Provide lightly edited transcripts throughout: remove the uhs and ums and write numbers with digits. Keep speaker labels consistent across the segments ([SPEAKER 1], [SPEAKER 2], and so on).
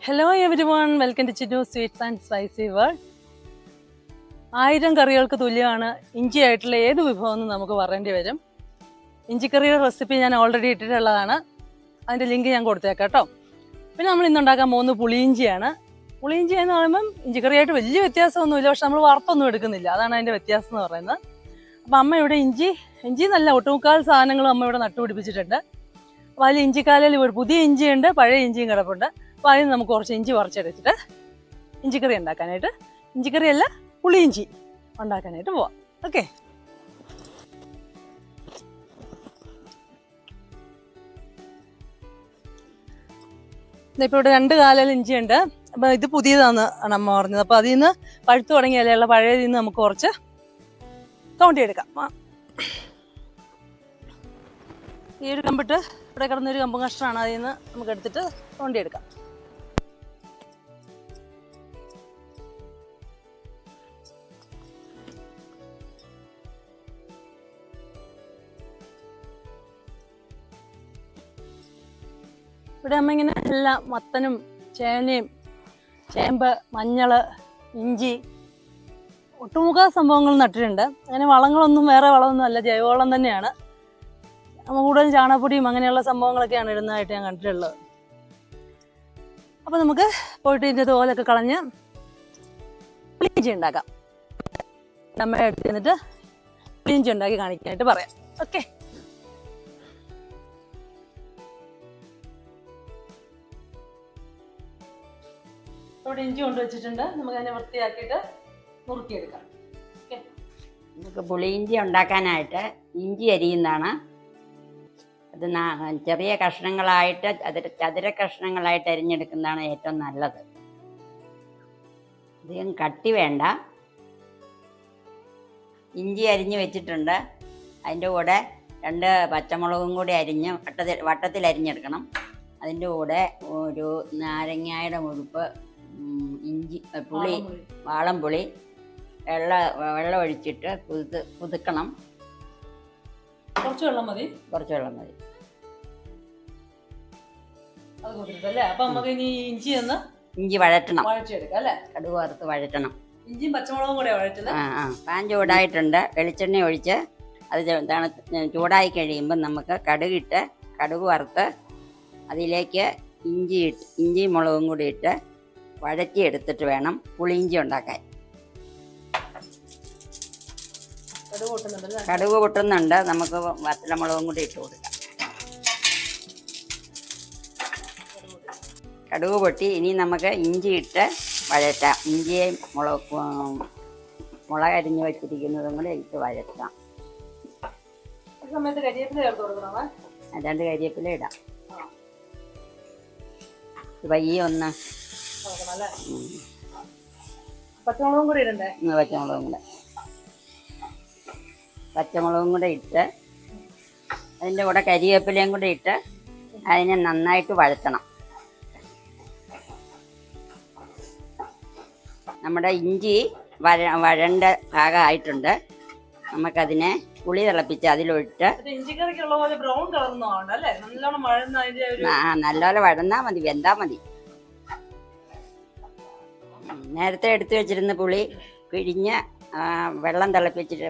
[SPEAKER 1] Hello everyone, welcome to Chinnu sweets and spicy world. 1000 കറികൾക്ക് തുല്യമാണ് ഇഞ്ചി ആയിട്ടുള്ള ഏത് വിഭവം എന്ന് നമുക്ക് പറയേണ്ടി വരും. ഇഞ്ചിക്കറിയുടെ റെസിപ്പി ഞാൻ ഓൾറെഡി ഇട്ടിട്ടുള്ളതാണ്. അതിൻ്റെ ലിങ്ക് ഞാൻ കൊടുത്തേക്കാം കേട്ടോ. പിന്നെ നമ്മൾ ഇന്നുണ്ടാക്കാൻ പോകുന്നത് പുളിയിഞ്ചിയാണ്. പുളിയിഞ്ചി എന്ന് പറയുമ്പം ഇഞ്ചിക്കറിയായിട്ട് വലിയ വ്യത്യാസമൊന്നുമില്ല, പക്ഷെ നമ്മൾ വറുത്തൊന്നും എടുക്കുന്നില്ല. അതാണ് അതിൻ്റെ വ്യത്യാസം എന്ന് പറയുന്നത്. അപ്പം അമ്മ ഇവിടെ ഇഞ്ചി നല്ല ഒട്ടുമുക്കാൽ സാധനങ്ങളും അമ്മ ഇവിടെ നട്ടുപിടിപ്പിച്ചിട്ടുണ്ട്. അപ്പോൾ അതിൽ ഇഞ്ചിക്കാലയിൽ ഒരു പുതിയ ഇഞ്ചിയുണ്ട്, പഴയ ഇഞ്ചിയും കിടപ്പുണ്ട്. അപ്പോൾ അതിന് നമുക്ക് കുറച്ച് ഇഞ്ചി പറിച്ചെടുത്തിട്ട് ഇഞ്ചിക്കറി ഉണ്ടാക്കാനായിട്ട്, ഇഞ്ചിക്കറിയല്ല പുളിയിഞ്ചി ഉണ്ടാക്കാനായിട്ട് പോവാം. ഓക്കെ. ഇപ്പോൾ ഇവിടെ 2 കാലയിൽ ഇഞ്ചിയുണ്ട്. അപ്പം ഇത് പുതിയതാണ് അമ്മ പറഞ്ഞത്. അപ്പോൾ അതിൽ നിന്ന് പഴുത്തു തുടങ്ങിയ ഇലയുള്ള പഴയതിൽ നിന്ന് നമുക്ക് കുറച്ച് തോണ്ടിയെടുക്കാം. ഈ ഒരു കമ്പിട്ട് ഇവിടെ കിടന്നൊരു കമ്പും കഷ്ണമാണ്, അതിൽ നിന്ന് നമുക്ക് എടുത്തിട്ട് തോണ്ടിയെടുക്കാം. ഇവിടെ അമ്മ ഇങ്ങനെ എല്ലാം മത്തനും ചേനയും ചേമ്പ്, മഞ്ഞള്, ഇഞ്ചി, ഒട്ടുമുഖ സംഭവങ്ങൾ നട്ടിട്ടുണ്ട്. അങ്ങനെ വളങ്ങളൊന്നും വേറെ വളമൊന്നും അല്ല, ജൈവവളം തന്നെയാണ്. നമ്മൾ കൂടുതലും ചാണകപ്പൊടിയും അങ്ങനെയുള്ള സംഭവങ്ങളൊക്കെയാണ് ഇടുന്നതായിട്ട് ഞാൻ കണ്ടിട്ടുള്ളത്. അപ്പോൾ നമുക്ക് പോയിട്ട് ഇതിൻ്റെ തോലൊക്കെ കളഞ്ഞ് പുളിയിഞ്ചി ഉണ്ടാക്കാം. അമ്മ എടുത്ത് എന്നിട്ട് പുളിയിഞ്ചി ഉണ്ടാക്കി കാണിക്കാനായിട്ട് പറയാം. ഓക്കെ. ഇവിടെ ഇഞ്ചി കൊണ്ടുവച്ചിട്ടുണ്ട്. നമുക്ക് അതിനെ വൃത്തിയാക്കിയിട്ട് നുറുക്കിയെടുക്കാം. ഓക്കെ.
[SPEAKER 2] നമുക്ക് പുളിയിഞ്ചി ഉണ്ടാക്കാനായിട്ട് ഇഞ്ചി അരിയുന്നതാണ്. അത് ചെറിയ കഷ്ണങ്ങളായിട്ട് ചതുര കഷ്ണങ്ങളായിട്ട് അരിഞ്ഞെടുക്കുന്നതാണ് ഏറ്റവും നല്ലത്. അധികം കട്ടി വേണ്ട. ഇഞ്ചി അരിഞ്ഞ് വെച്ചിട്ടുണ്ട്. അതിൻ്റെ കൂടെ 2 പച്ചമുളകും കൂടി അരിഞ്ഞ് വട്ടത്തിൽ അരിഞ്ഞെടുക്കണം. അതിൻ്റെ കൂടെ ഒരു നാരങ്ങയുടെ മുഴുപ്പ്, ഇഞ്ചി, പുളി, വാളംപുളി, വെള്ളം ഒഴിച്ചിട്ട് കുതുക്കണം.
[SPEAKER 1] കുറച്ച് വെള്ളം മതി. അത് കൊടുത്തിട്ടല്ലേ. അപ്പൊ നമുക്ക് ഇനി
[SPEAKER 2] ഇഞ്ചി വഴറ്റണം.
[SPEAKER 1] വഴറ്റിയെടുക്കാം അല്ലേ?
[SPEAKER 2] കടുക് വറുത്ത് വഴറ്റണം.
[SPEAKER 1] ഇഞ്ചിയും പച്ചമുളകും കൂടെ വഴറ്റുന്നത്.
[SPEAKER 2] പാൻ ചൂടായിട്ടുണ്ട്. വെളിച്ചെണ്ണ ഒഴിച്ച് അത് ചൂടായി കഴിയുമ്പോൾ നമുക്ക് കടുക് വറുത്ത് അതിലേക്ക് ഇഞ്ചിയും മുളകും കൂടി ഇട്ട് വഴറ്റിയെടുത്തിട്ട് വേണം പുളിയിഞ്ചി ഉണ്ടാക്കാൻ. കടുക് പൊട്ടുന്നുണ്ട്. നമുക്ക് വറ്റലമുളകും കൂടി ഇട്ട് കൊടുക്കാം. കടുക് പൊട്ടി. ഇനി നമുക്ക് ഇഞ്ചി ഇട്ട് വഴറ്റാം. ഇഞ്ചിയും മുളക് അരിഞ്ഞ് വെച്ചിരിക്കുന്നതും കൂടി ഇട്ട് വഴറ്റാം.
[SPEAKER 1] 2
[SPEAKER 2] കരിവേപ്പില ഇടാം. വയ്യ ഒന്ന്
[SPEAKER 1] പച്ചമുളകും കൂടി ഇടണ്ടേ?
[SPEAKER 2] പച്ചമുളകും കൂടെ ഇട്ട് അതിൻ്റെ കൂടെ കരിവേപ്പിലയും കൂടെ ഇട്ട് അതിനെ നന്നായിട്ട് വഴറ്റണം. നമ്മുടെ ഇഞ്ചി വഴണ്ട ഭാഗമായിട്ടുണ്ട്. നമുക്കതിനെ പുളി തിളപ്പിച്ച് അതിലൊഴിച്ച് നല്ലപോലെ വഴന്നാൽ മതി, വെന്താൽ മതി. നേരത്തെ എടുത്തു വെച്ചിരുന്ന പുളി പിഴിഞ്ഞ്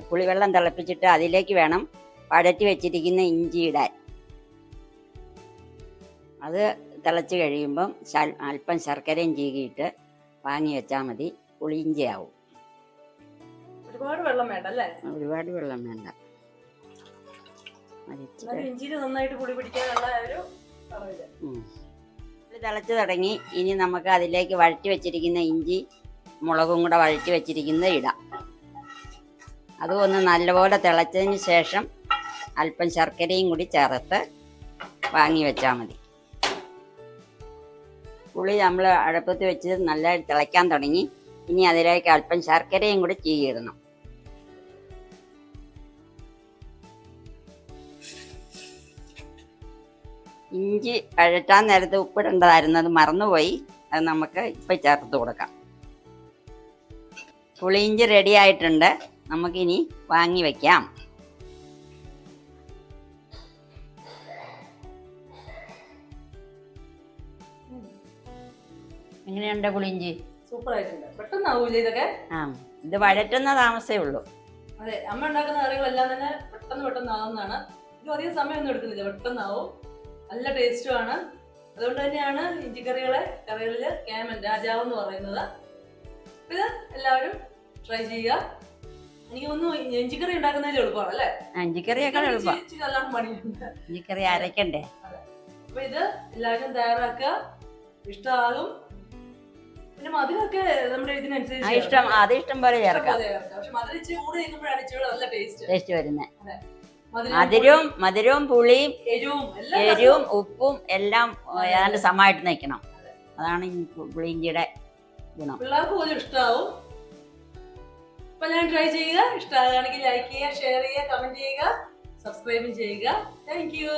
[SPEAKER 2] പുളിവെള്ളം തിളപ്പിച്ചിട്ട് അതിലേക്ക് വേണം വഴറ്റി വെച്ചിരിക്കുന്ന ഇഞ്ചി ഇടാൻ. അത് തിളച്ച് കഴിയുമ്പം അല്പം ശർക്കരയും ചീകിയിട്ട് വാങ്ങി വെച്ചാൽ മതി. പുളിയിഞ്ചിയാവും.
[SPEAKER 1] ഒരുപാട് വെള്ളം വേണ്ട അല്ലേ?
[SPEAKER 2] ഒരുപാട് വെള്ളം വേണ്ട. തിളച്ച് തുടങ്ങി. ഇനി നമുക്ക് അതിലേക്ക് വഴറ്റി വെച്ചിരിക്കുന്ന ഇഞ്ചി മുളകും കൂടെ വഴറ്റി വെച്ചിരിക്കുന്നത് ഇടാം. അതും ഒന്ന് നല്ലപോലെ തിളച്ചതിന് ശേഷം അല്പം ശർക്കരയും കൂടി ചേർത്ത് വാങ്ങി വെച്ചാൽ മതി. പുളി നമ്മൾ അടുപ്പത്ത് വെച്ച് നല്ലതായിട്ട് തിളയ്ക്കാൻ തുടങ്ങി. ഇനി അതിലേക്ക് അല്പം ശർക്കരയും കൂടി ചീകിടണം. ഇഞ്ചി വഴറ്റാൻ നേരത്ത് ഉപ്പിടേണ്ടതായിരുന്നു, അത് മറന്നുപോയി. അത് നമുക്ക് ഇപ്പം ചേർത്ത് കൊടുക്കാം. പുളിയിഞ്ചി റെഡി ആയിട്ടുണ്ട്. നമുക്കിനി വാങ്ങി വയ്ക്കാം. എങ്ങനെയുണ്ട് പുളിയിഞ്ചി?
[SPEAKER 1] സൂപ്പർ ആയിട്ടുണ്ട്. പെട്ടെന്നാവൂലേ ഇതൊക്കെ?
[SPEAKER 2] ആ, ഇത് വഴറ്റുന്ന താമസേ ഉള്ളൂ.
[SPEAKER 1] അതെ, അമ്മ ഉണ്ടാക്കുന്ന കറികളെല്ലാം തന്നെ പെട്ടെന്നാവുന്നതാണ്. ഇത് അധികം സമയമൊന്നും എടുക്കുന്നില്ല, പെട്ടെന്നാവും. നല്ല ടേസ്റ്റുമാണ്. അതുകൊണ്ട് തന്നെയാണ് കറികളിൽ കേമൻ രാജാവ് എന്ന് പറയുന്നത്. ഇത് എല്ലാവരും ട്രൈ ചെയ്യുക. എനിക്ക് തോന്നുന്നു ഇഞ്ചിക്കറി ഉണ്ടാക്കുന്നതിൽ എളുപ്പമാണ് അല്ലേ?
[SPEAKER 2] ഇഞ്ചിക്കറിയൊക്കെ എളുപ്പം.
[SPEAKER 1] നല്ലോണം പണിയുണ്ട്.
[SPEAKER 2] ഇഞ്ചിക്കറി അരക്കണ്ടേ?
[SPEAKER 1] അപ്പൊ ഇത് എല്ലാവരും തയ്യാറാക്കുക. ഇഷ്ടമാകും. പിന്നെ മധുരമൊക്കെ നമ്മുടെ ഇതിനനുസരിച്ച്
[SPEAKER 2] അത് ഇഷ്ടം പോലെ ചേർക്കാം.
[SPEAKER 1] പക്ഷെ മധുരം ഇച്ചിരി കൂടി നിൽക്കുമ്പോഴാണ് ഇച്ചിരി നല്ല
[SPEAKER 2] ടേസ്റ്റ് വരുന്നത്.
[SPEAKER 1] മധുരവും
[SPEAKER 2] മധുരവും പുളിയും
[SPEAKER 1] എരിവും
[SPEAKER 2] ഉപ്പും എല്ലാം ഏതാണ്ട് സമമായിട്ട് നിൽക്കണം. അതാണ് ഈ പുളിയിഞ്ചിയുടെ ഗുണം.
[SPEAKER 1] പിള്ളേർക്ക് പോലും ഇഷ്ടമാവും. അപ്പൊ എല്ലാവരും ട്രൈ ചെയ്യുക. ഇഷ്ടമാകുകയാണെങ്കിൽ ലൈക്ക് ചെയ്യുക, ഷെയർ ചെയ്യുക, കമന്റ് ചെയ്യുക, സബ്സ്ക്രൈബും ചെയ്യുക. Thank you.